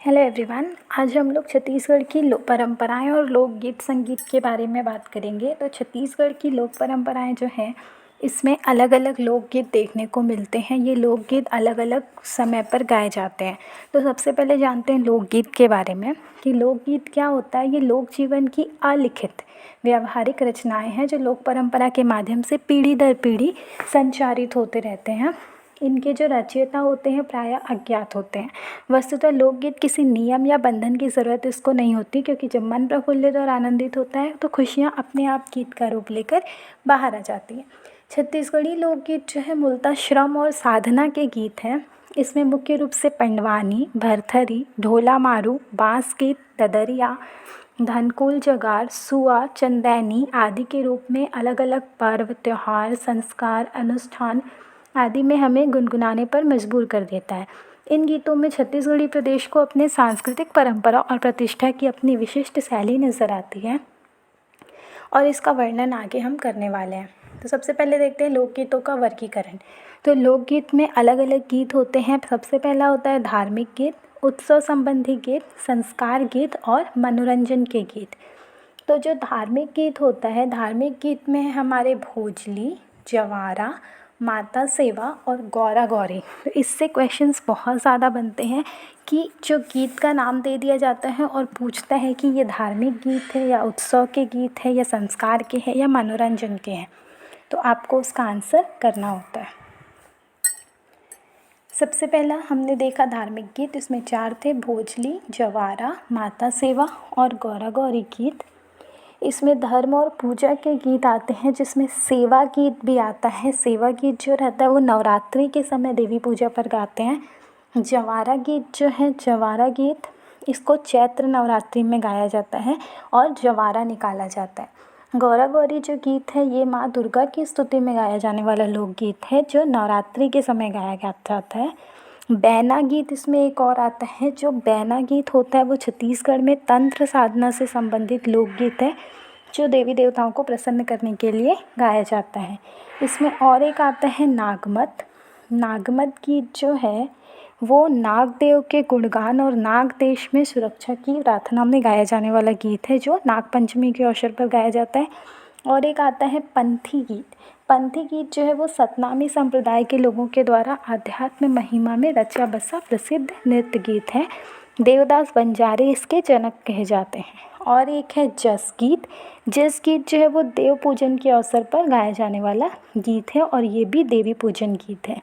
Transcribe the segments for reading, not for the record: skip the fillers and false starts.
Hello everyone. आज हम लोग छत्तीसगढ़ की लोक परंपराएं और लोकगीत संगीत के बारे में बात करेंगे। तो छत्तीसगढ़ की लोक परंपराएं जो हैं, इसमें अलग अलग लोकगीत देखने को मिलते हैं। ये लोकगीत अलग अलग समय पर गाए जाते हैं। तो सबसे पहले जानते हैं लोकगीत के बारे में कि लोकगीत क्या होता है। ये लोक जीवन की अलिखित व्यावहारिक रचनाएं हैं जो लोक परंपरा के माध्यम से पीढ़ी दर पीढ़ी संचारित होते रहते हैं। इनके जो रचयिता होते हैं प्रायः अज्ञात होते हैं। वस्तुतः लोकगीत किसी नियम या बंधन की ज़रूरत इसको नहीं होती, क्योंकि जब मन प्रफुल्लित और आनंदित होता है तो खुशियाँ अपने आप गीत का रूप लेकर बाहर आ जाती हैं। छत्तीसगढ़ी लोकगीत जो है मूलतः श्रम और साधना के गीत हैं। इसमें मुख्य रूप से पंडवानी, भरथरी, ढोला मारू, बांस गीत, ददरिया, धनकुल जगार, सुआ, चंदैनी आदि के रूप में अलग अलग पर्व, त्योहार, संस्कार, अनुष्ठान आदि में हमें गुनगुनाने पर मजबूर कर देता है। इन गीतों में छत्तीसगढ़ी प्रदेश को अपने सांस्कृतिक परंपरा और प्रतिष्ठा की अपनी विशिष्ट शैली नज़र आती है और इसका वर्णन आगे हम करने वाले हैं। तो सबसे पहले देखते हैं लोकगीतों का वर्गीकरण। तो लोकगीत में अलग अलग गीत होते हैं। सबसे पहला होता है धार्मिक गीत, उत्सव संबंधी गीत, संस्कार गीत और मनोरंजन के गीत। तो जो धार्मिक गीत होता है, धार्मिक गीत में हमारे भोजली, जवारा, माता सेवा और गौरा गौरी। तो इससे क्वेश्चंस बहुत ज़्यादा बनते हैं कि जो गीत का नाम दे दिया जाता है और पूछता है कि ये धार्मिक गीत है या उत्सव के गीत है या संस्कार के हैं या मनोरंजन के हैं, तो आपको उसका आंसर करना होता है। सबसे पहला हमने देखा धार्मिक गीत। इसमें 4 थे, भोजली, जवारा, माता सेवा और गौरा गौरी गीत। इसमें धर्म और पूजा के गीत आते हैं, जिसमें सेवा गीत भी आता है। सेवा गीत जो रहता है वो नवरात्रि के समय देवी पूजा पर गाते हैं। जवारा गीत जो है, जवारा गीत इसको चैत्र नवरात्रि में गाया जाता है और जवारा निकाला जाता है। गौरा गौरी जो गीत है ये माँ दुर्गा की स्तुति में गाया जाने वाला लोकगीत है जो नवरात्रि के समय गाया जाता है। बैना गीत इसमें एक और आता है। जो बैना गीत होता है वो छत्तीसगढ़ में तंत्र साधना से संबंधित लोकगीत है जो देवी देवताओं को प्रसन्न करने के लिए गाया जाता है। इसमें और एक आता है नागमत। नागमत गीत जो है वो नागदेव के गुणगान और नाग देश में सुरक्षा की प्रार्थना में गाया जाने वाला गीत है जो नागपंचमी के अवसर पर गाया जाता है। और एक आता है पंथी गीत। पंथी गीत जो है वो सतनामी संप्रदाय के लोगों के द्वारा आध्यात्म महिमा में रचा बसा प्रसिद्ध नृत्य गीत है। देवदास बंजारे इसके जनक कहे जाते हैं। और एक है जस गीत। जस गीत जो है वो देव पूजन के अवसर पर गाया जाने वाला गीत है और ये भी देवी पूजन गीत है।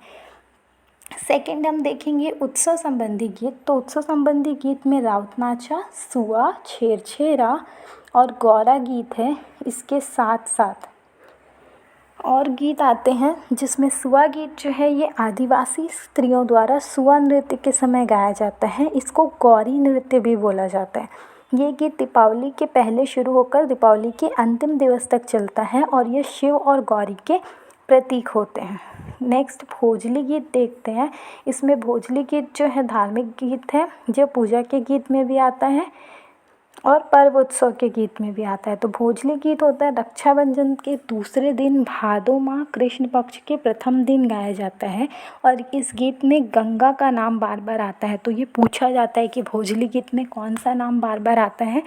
सेकंड हम देखेंगे उत्सव संबंधी गीत। तो उत्सव संबंधी गीत में राउत नाचा, सुआ, छेरछेरा और गौरा गीत है। इसके साथ साथ और गीत आते हैं जिसमें सुआ गीत जो है ये आदिवासी स्त्रियों द्वारा सुआ नृत्य के समय गाया जाता है। इसको गौरी नृत्य भी बोला जाता है। ये गीत दीपावली के पहले शुरू होकर दीपावली के अंतिम दिवस तक चलता है और ये शिव और गौरी के प्रतीक होते हैं। नेक्स्ट भोजली गीत देखते हैं। इसमें भोजली गीत जो है धार्मिक गीत है जो पूजा के गीत में भी आता है और पर्व उत्सव के गीत में भी आता है। तो भोजली गीत होता है रक्षाबंधन के दूसरे दिन भादो माह कृष्ण पक्ष के प्रथम दिन गाया जाता है और इस गीत में गंगा का नाम बार बार आता है। तो ये पूछा जाता है कि भोजली गीत में कौन सा नाम बार बार आता है,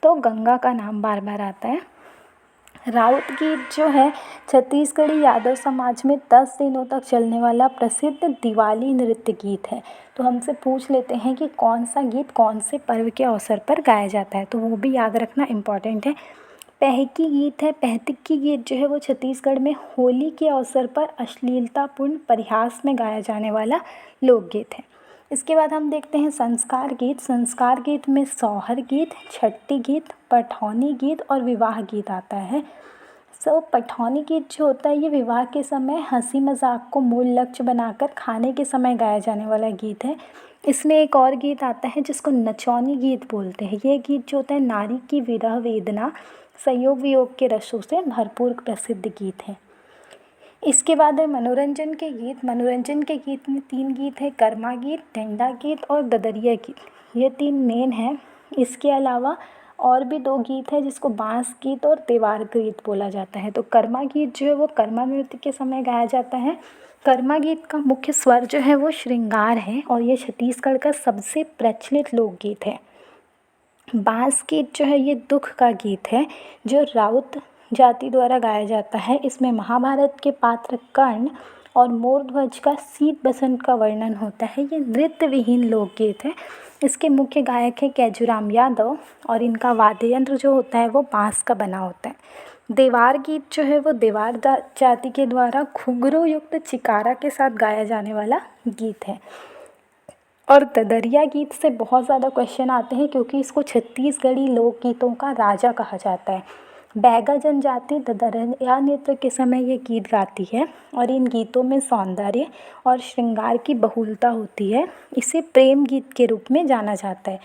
तो गंगा का नाम बार बार आता है। राउत गीत जो है छत्तीसगढ़ी यादव समाज में 10 दिनों तक चलने वाला प्रसिद्ध दिवाली नृत्य गीत है। तो हमसे पूछ लेते हैं कि कौन सा गीत कौन से पर्व के अवसर पर गाया जाता है, तो वो भी याद रखना इम्पॉर्टेंट है। पहकी गीत है। पहतिक्की गीत जो है वो छत्तीसगढ़ में होली के अवसर पर अश्लीलतापूर्ण परिहास में गाया जाने वाला लोकगीत है। इसके बाद हम देखते हैं संस्कार गीत। संस्कार गीत में सौहर गीत, छट्टी गीत, पठौनी गीत और विवाह गीत आता है। पठौनी गीत जो होता है ये विवाह के समय हंसी मजाक को मूल लक्ष्य बनाकर खाने के समय गाया जाने वाला गीत है। इसमें एक और गीत आता है जिसको नचौनी गीत बोलते हैं। ये गीत जो होता है नारी की विरह वेदना, संयोग वियोग के रसों से भरपूर प्रसिद्ध गीत है। इसके बाद है मनोरंजन के गीत। मनोरंजन के गीत में 3 गीत है, कर्मा गीत, टेंडा गीत और ददरिया गीत। ये 3 मेन हैं। इसके अलावा और भी 2 गीत हैं जिसको बांस गीत और देवार गीत बोला जाता है। तो कर्मा गीत जो है वो कर्मा नृत्य के समय गाया जाता है। कर्मा गीत का मुख्य स्वर जो है वो श्रृंगार है और ये छत्तीसगढ़ का सबसे प्रचलित लोकगीत है। बांस गीत जो है ये दुख का गीत है जो राउत जाति द्वारा गाया जाता है। इसमें महाभारत के पात्र कर्ण और मोरध्वज का शीत बसंत का वर्णन होता है। ये नृत्य विहीन लोकगीत है। इसके मुख्य गायक हैं कैजुराम यादव और इनका वाद्य यंत्र जो होता है वो बांस का बना होता है। देवार गीत जो है वो देवार जाति के द्वारा घुंघरू युक्त चिकारा के साथ गाया जाने वाला गीत है। और ददरिया गीत से बहुत ज़्यादा क्वेश्चन आते हैं क्योंकि इसको छत्तीसगढ़ी लोकगीतों का राजा कहा जाता है। बैगा जनजाति ददरिया नृत्य के समय ये गीत गाती है और इन गीतों में सौंदर्य और श्रृंगार की बहुलता होती है। इसे प्रेम गीत के रूप में जाना जाता है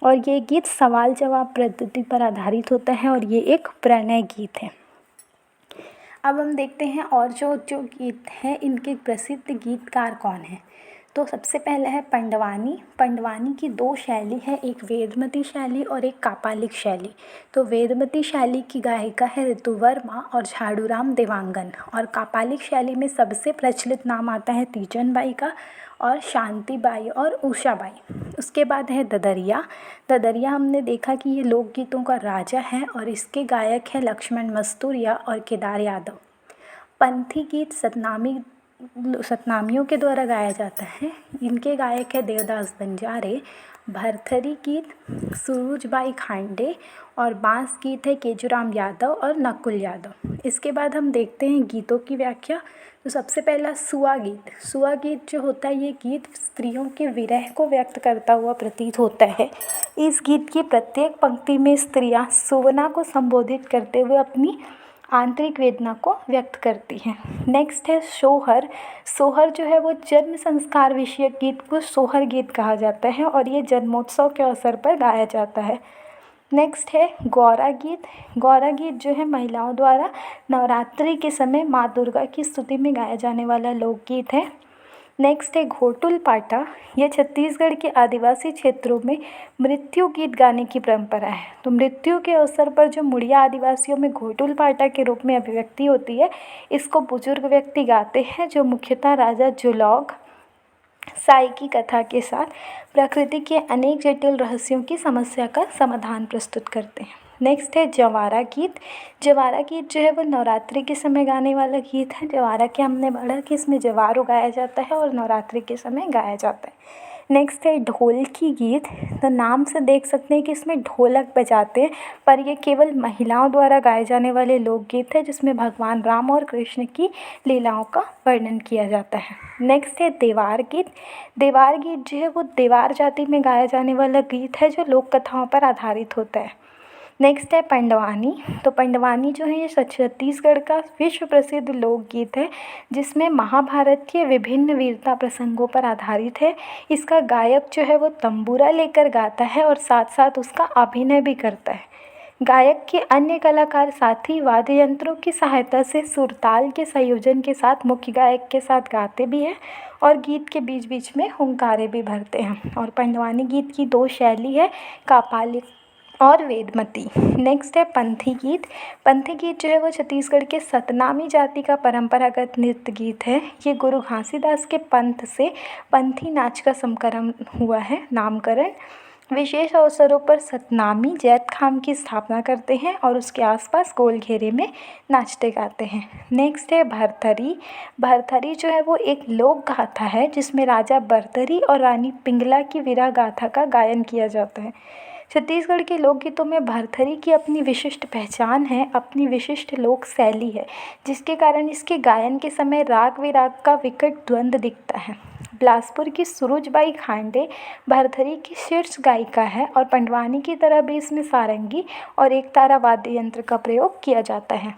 और ये गीत सवाल जवाब पद्धति पर आधारित होता है और ये एक प्रणय गीत है। अब हम देखते हैं और जो गीत हैं इनके प्रसिद्ध गीतकार कौन हैं। तो सबसे पहले है पंडवानी। पंडवानी की 2 शैली है, एक वेदमती शैली और एक कापालिक शैली। तो वेदमती शैली की गायिका है ऋतु वर्मा और झाड़ूराम देवांगन और कापालिक शैली में सबसे प्रचलित नाम आता है तीजन बाई का और शांति बाई और उषा बाई। उसके बाद है ददरिया। ददरिया हमने देखा कि ये लोकगीतों का राजा है और इसके गायक हैं लक्ष्मण मस्तूरिया और केदार यादव। पंथी गीत सतनामियों के द्वारा गाया जाता है। इनके गायक है देवदास बंजारे। भरथरी गीत सुरुजबाई खांडे और बांस गीत है केजुराम यादव और नकुल यादव। इसके बाद हम देखते हैं गीतों की व्याख्या। तो सबसे पहला सुआ गीत। सुआ गीत जो होता है ये गीत स्त्रियों के विरह को व्यक्त करता हुआ प्रतीत होता है। इस गीत की प्रत्येक पंक्ति में स्त्रियां सुवना को संबोधित करते हुए अपनी आंतरिक वेदना को व्यक्त करती हैं। नेक्स्ट है सोहर। सोहर जो है वो जन्म संस्कार विषयक गीत को सोहर गीत कहा जाता है और ये जन्मोत्सव के अवसर पर गाया जाता है। नेक्स्ट है गौरा गीत। गौरा गीत जो है महिलाओं द्वारा नवरात्रि के समय माँ दुर्गा की स्तुति में गाया जाने वाला लोकगीत है। नेक्स्ट है घोटुल पाटा। ये छत्तीसगढ़ के आदिवासी क्षेत्रों में मृत्यु गीत गाने की परंपरा है। तो मृत्यु के अवसर पर जो मुड़िया आदिवासियों में घोटुल पाटा के रूप में अभिव्यक्ति होती है, इसको बुजुर्ग व्यक्ति गाते हैं जो मुख्यतः राजा जुलौग साई की कथा के साथ प्रकृति के अनेक जटिल रहस्यों की समस्या का समाधान प्रस्तुत करते हैं। नेक्स्ट है जवारा गीत। जवारा गीत जो है वो नवरात्रि के समय गाने वाला गीत है। जवारा के हमने पढ़ा कि इसमें जवार उगाया जाता है और नवरात्रि के समय गाया जाता है। नेक्स्ट है ढोलकी गीत। तो नाम से देख सकते हैं कि इसमें ढोलक बजाते हैं, पर ये केवल महिलाओं द्वारा गाए जाने वाले लोकगीत है जिसमें भगवान राम और कृष्ण की लीलाओं का वर्णन किया जाता है। नेक्स्ट है देवार गीत। देवार गीत जो है वो देवार जाति में गाया जाने वाला गीत है जो लोक कथाओं पर आधारित होता है। नेक्स्ट है पंडवानी। तो पंडवानी जो है ये छत्तीसगढ़ का विश्व प्रसिद्ध लोकगीत है जिसमें महाभारत के विभिन्न वीरता प्रसंगों पर आधारित है। इसका गायक जो है वो तंबूरा लेकर गाता है और साथ साथ उसका अभिनय भी करता है। गायक के अन्य कलाकार साथ ही वाद्य यंत्रों की सहायता से सुरताल के संयोजन के साथ मुख्य गायक के साथ गाते भी हैं और गीत के बीच बीच में हुंकारे भी भरते हैं। और पंडवानी गीत की 2 शैली है, कापालिक और वेदमती। नेक्स्ट है पंथी गीत। पंथी गीत जो है वो छत्तीसगढ़ के सतनामी जाति का परंपरागत नृत्य गीत है। ये गुरु घासीदास के पंथ से पंथी नाच का समकरण हुआ है नामकरण। विशेष अवसरों पर सतनामी जैत खाम की स्थापना करते हैं और उसके आसपास गोल घेरे में नाचते गाते हैं। नेक्स्ट है भरथरी। भरथरी जो है वो एक लोक गाथा है जिसमें राजा बरतरी और रानी पिंगला की वीरा गाथा का गायन किया जाता है। छत्तीसगढ़ के लोकगीतों में भरथरी की अपनी विशिष्ट पहचान है, अपनी विशिष्ट लोक शैली है जिसके कारण इसके गायन के समय राग विराग का विकट द्वंद्व दिखता है। बिलासपुर की सुरुजबाई खांडे भरथरी की शीर्ष गायिका है और पंडवानी की तरह भी इसमें सारंगी और एक तारा वाद्य यंत्र का प्रयोग किया जाता है।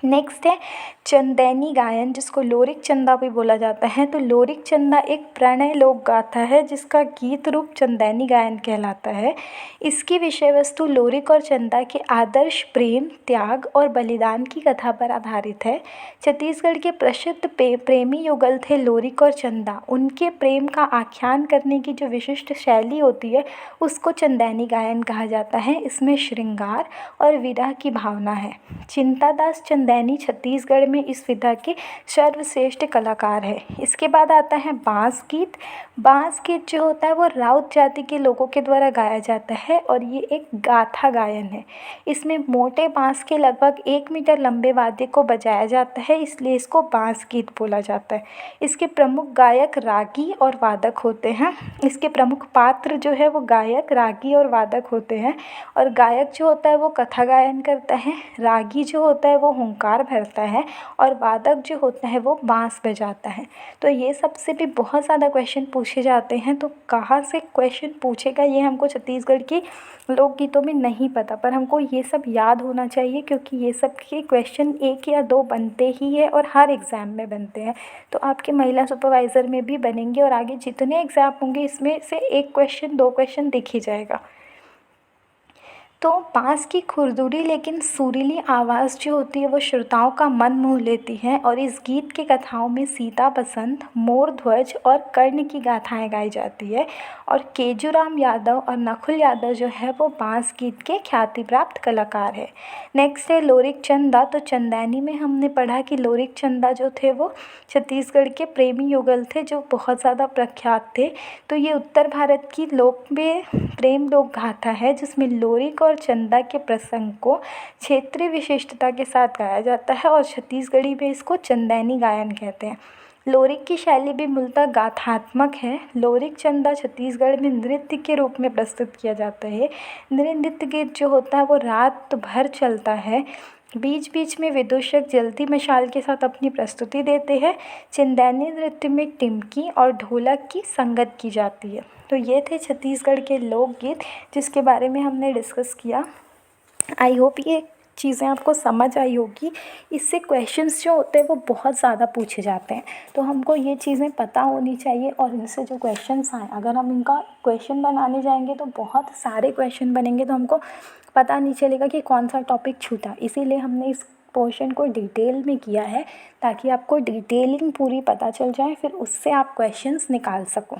नेक्स्ट है चंदैनी गायन, जिसको लोरिक चंदा भी बोला जाता है। तो लोरिक चंदा एक प्रणय लोक गाथा है जिसका गीत रूप चंदैनी गायन कहलाता है। इसकी विषय वस्तु लोरिक और चंदा के आदर्श प्रेम, त्याग और बलिदान की कथा पर आधारित है। छत्तीसगढ़ के प्रसिद्ध प्रेमी युगल थे लोरिक और चंदा। उनके प्रेम का आख्यान करने की जो विशिष्ट शैली होती है उसको चंदैनी गायन कहा जाता है। इसमें श्रृंगार और विरह की भावना है। चिंतादास चंदैनी छत्तीसगढ़ में इस विधा के सर्वश्रेष्ठ कलाकार है। इसके बाद आता है बांस गीत। बांस गीत जो होता है वो राउत जाति के लोगों के द्वारा गाया जाता है और ये एक गाथा गायन है। इसमें मोटे बांस के लगभग 1 मीटर लंबे वाद्य को बजाया जाता है, इसलिए इसको बांस गीत बोला जाता है। इसके प्रमुख गायक रागी और वादक होते हैं। इसके प्रमुख पात्र जो है वो गायक, रागी और वादक होते हैं। और गायक जो होता है वो कथा गायन करता है, रागी जो होता है वो हुंकार भरता है और वादक जो होता है वो बांस बजाता है। तो ये सबसे भी बहुत ज़्यादा क्वेश्चन पूछे जाते हैं। तो कहाँ से क्वेश्चन पूछेगा ये हमको छत्तीसगढ़ की लोकगीतों में नहीं पता, पर हमको ये सब याद होना चाहिए क्योंकि ये सब के क्वेश्चन 1 या 2 बनते ही है और हर एग्ज़ाम में बनते हैं। तो आपके महिला सुपरवाइज़र में भी बनेंगे और आगे जितने एग्ज़ाम होंगे इसमें से 1 क्वेश्चन 2 क्वेश्चन दिख ही जाएगा। तो बांस की खुरदुरी लेकिन सुरीली आवाज़ जो होती है वो श्रोताओं का मन मोह लेती है और इस गीत की कथाओं में सीता बसंत, मोर ध्वज और कर्ण की गाथाएं गाई जाती है। और केजूराम यादव और नकुल यादव जो है वो बांस गीत के ख्याति प्राप्त कलाकार है। नेक्स्ट है लोरिक चंदा। तो चंदैनी में हमने पढ़ा कि लोरिक चंदा जो थे वो छत्तीसगढ़ के प्रेमी युगल थे जो बहुत ज़्यादा प्रख्यात थे। तो ये उत्तर भारत की लोकप्रिय प्रेम लोक गाथा है जिसमें लोरिक और चंदा के प्रसंग को क्षेत्रीय विशिष्टता के साथ गाया जाता है और छत्तीसगढ़ी में इसको चंदैनी गायन कहते हैं। लोरिक की शैली भी मूलतः गाथात्मक है। लोरिक चंदा छत्तीसगढ़ में नृत्य के रूप में प्रस्तुत किया जाता है। नृत्य गीत जो होता है वो रात भर चलता है। बीच बीच में विदूषक जलती मशाल के साथ अपनी प्रस्तुति देते हैं। चंदैनी नृत्य में टिमकी और ढोलक की संगत की जाती है। तो ये थे छत्तीसगढ़ के लोकगीत जिसके बारे में हमने डिस्कस किया। आई होप ये चीज़ें आपको समझ आई होगी। इससे क्वेश्चंस जो होते हैं वो बहुत ज़्यादा पूछे जाते हैं, तो हमको ये चीज़ें पता होनी चाहिए। और इनसे जो क्वेश्चंस आए अगर हम इनका क्वेश्चन बनाने जाएंगे तो बहुत सारे क्वेश्चन बनेंगे, तो हमको पता नहीं चलेगा कि कौन सा टॉपिक छूटा। इसीलिए हमने इस पोर्शन को डिटेल में किया है ताकि आपको डिटेलिंग पूरी पता चल जाए, फिर उससे आप क्वेश्चंस निकाल सको।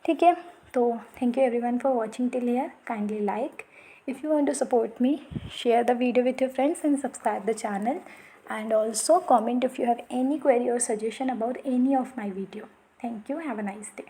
ठीक है, तो thank you everyone for watching till here. Kindly like, if you want to support me, share the video with your friends and subscribe the channel, and also comment if you have any query or suggestion about any of my video. Thank you, have a nice day.